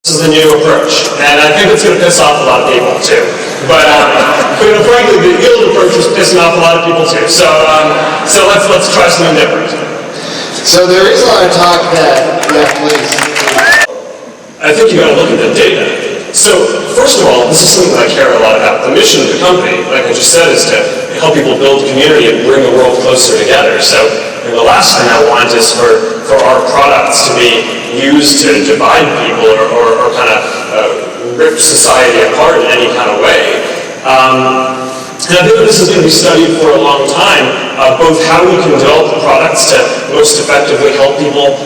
This is the new approach, and I think it's going to piss off a lot of people too. But frankly, the old approach is pissing off a lot of people too. So let's try something different. So there is a lot of talk that, yeah, please. I think you got to look at the data. So first of all, this is something that I care a lot about. The mission of the company, like I just said, is to help people build community and bring the world closer together. So the last thing I want is for our products to be used to divide people or kind of rip society apart in any kind of way. And I think that this is going to be studied for a long time, both how we can develop products to most effectively help people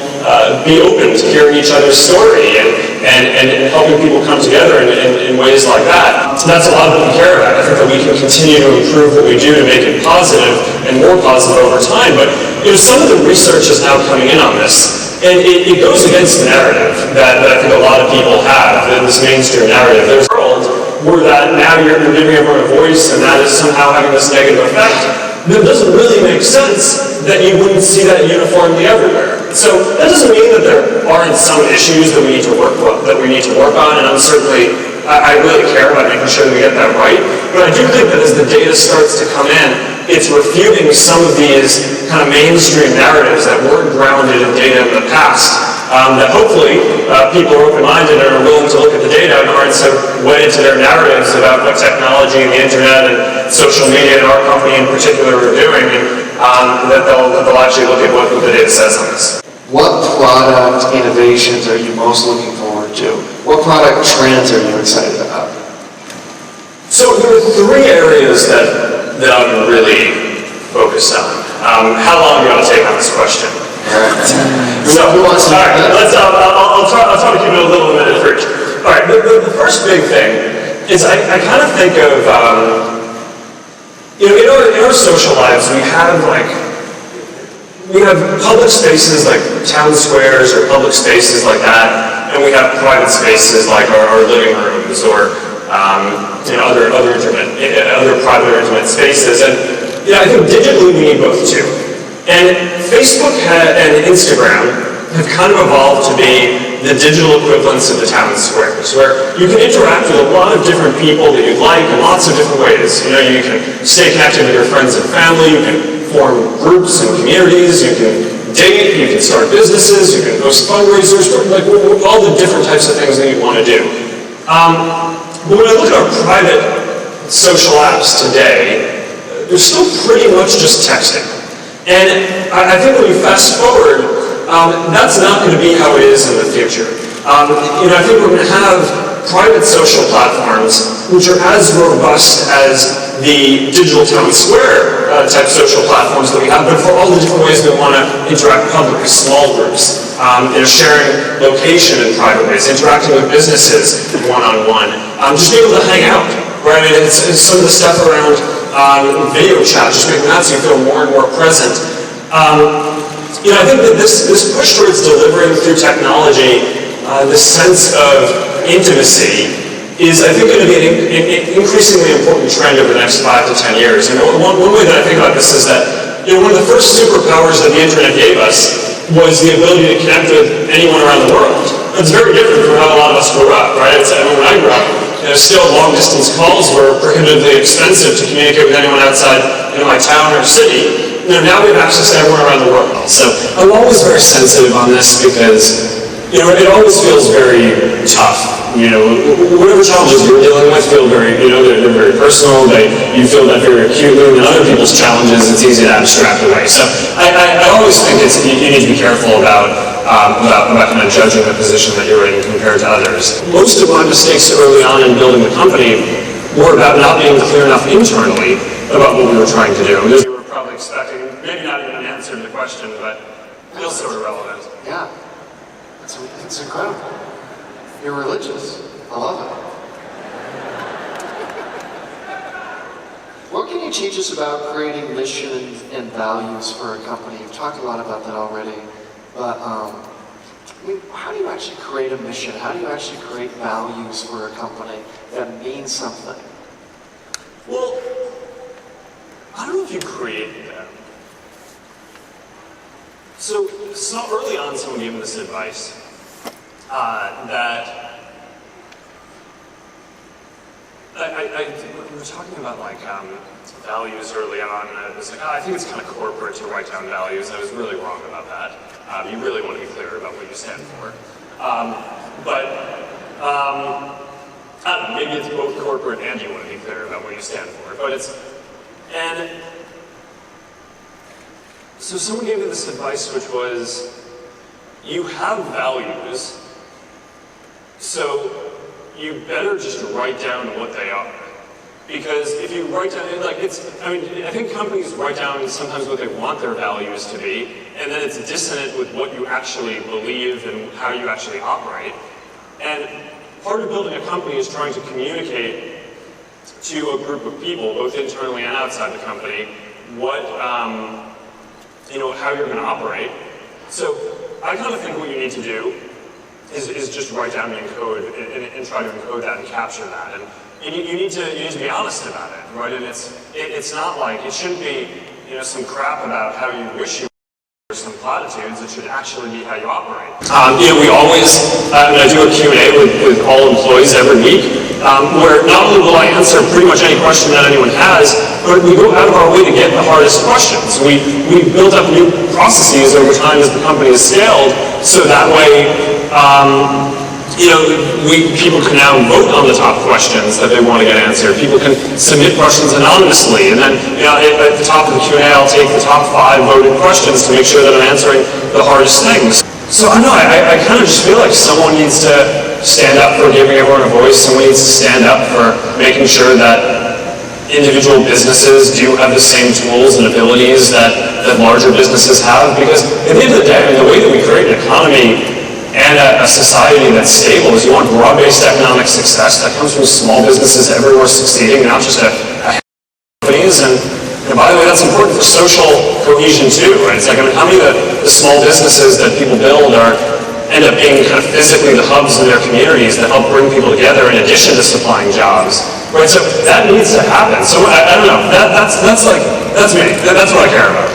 be open to hearing each other's story and helping people come together in ways like that. So that's a lot of what we care about. I think that we can continue to improve what we do to make it positive and more positive over time. But some of the research is now coming in on this. And it goes against the narrative that I think a lot of people have, this mainstream narrative. There's a world where that now you're giving everyone a voice and that is somehow having this negative effect. But it doesn't really make sense that you wouldn't see that uniformly everywhere. So that doesn't mean that there aren't some issues that we need to work on, and I really care about making sure that we get that right. But I do think that as the data starts to come in, it's refuting some of these kind of mainstream narratives that weren't grounded in data in the past. That hopefully people are open-minded and are willing to look at the data and aren't so wedded to their narratives about what technology and the internet and social media and our company in particular are doing, and that they'll actually look at what the data says on this. What product innovations are you most looking forward to? What product trends are you excited about? So there are three areas that I'm really focused on. How long do you want to take on this question? Who wants to? All right, I'll try to keep it a little minute for each. All right, the first big thing is I kind of think of in our social lives we have public spaces like town squares or public spaces like that, and we have private spaces like our living rooms or other private or intimate spaces. And I think digitally we need both too. And Facebook and Instagram have kind of evolved to be the digital equivalents of the town squares, where you can interact with a lot of different people that you like in lots of different ways. You can stay connected with your friends and family, you can form groups and communities, you can date, you can start businesses, you can host fundraisers, like all the different types of things that you want to do. But when I look at our private social apps today, they're still pretty much just texting. And I think when you fast forward, that's not going to be how it is in the future. I think we're going to have private social platforms which are as robust as the digital town square type social platforms that we have, but for all the different ways we want to interact publicly, small groups, sharing location in private ways, interacting with businesses one-on-one, just being able to hang out, right? I mean, it's some of the stuff around video chat, just making that so you feel more and more present. I think that this push towards delivering through technology this sense of intimacy is, I think, going to be an increasingly important trend over the next 5 to 10 years. And one way that I think about this is that one of the first superpowers that the internet gave us was the ability to connect with anyone around the world. That's very different from how a lot of us grew up, right? When I grew up, still long-distance calls were prohibitively expensive to communicate with anyone outside my town or city. Now we have access to everyone around the world. So I'm always very sensitive on this because it always feels very tough. Whatever challenges you're dealing with feel very, they're very personal. You feel that very acutely, and other people's challenges, it's easy to abstract away. So I always think you need to be careful about kind of judging the position that you're in compared to others. Most of my mistakes early on in building the company were about not being clear enough internally about what we were trying to do. You were probably expecting, maybe not even an answer to the question, but feels sort of relevant. Yeah, it's incredible. You're religious. I love it. What can you teach us about creating mission and values for a company? You've talked a lot about that already, but how do you actually create a mission? How do you actually create values for a company that means something? Well, I don't know if you create them. So early on, someone gave me this advice that we were talking about like values early on. And it was like, I think it's kind of corporate to write down values. I was really wrong about that. You really want to be clear about what you stand for. I don't know, maybe it's both corporate and you want to be clear about what you stand for. But and so someone gave me this advice, which was, you have values, so you better just write down what they are. Because if you write down, like I think companies write down sometimes what they want their values to be, and then it's dissonant with what you actually believe and how you actually operate. And part of building a company is trying to communicate to a group of people, both internally and outside the company, what, how you're going to operate. So I kind of think what you need to do is just write down and encode and try to encode that and capture that. And you need to be honest about it, right? And it's not like, it shouldn't be some crap about how you wish you were, some platitudes. It should actually be how you operate. We always, I do a Q&A with all employees every week, where not only will I answer pretty much any question that anyone has, but we go out of our way to get the hardest questions. We build up new processes over time as the company has scaled, so that way, people can now vote on the top questions that they want to get answered. People can submit questions anonymously, and then at the top of the Q&A, I'll take the top 5 voted questions to make sure that I'm answering the hardest things. So I don't know, I kind of just feel like someone needs to stand up for giving everyone a voice. Someone needs to stand up for making sure that individual businesses do have the same tools and abilities that larger businesses have. Because at the end of the day, the way that we create an economy and a society that's stable is you want broad-based economic success that comes from small businesses everywhere succeeding, not just a companies. And by the way, that's important for social cohesion too, right? It's like, how many of the small businesses that people build end up being kind of physically the hubs in their communities that help bring people together in addition to supplying jobs, right? So that needs to happen. So I don't know, that's me. That's what I care about.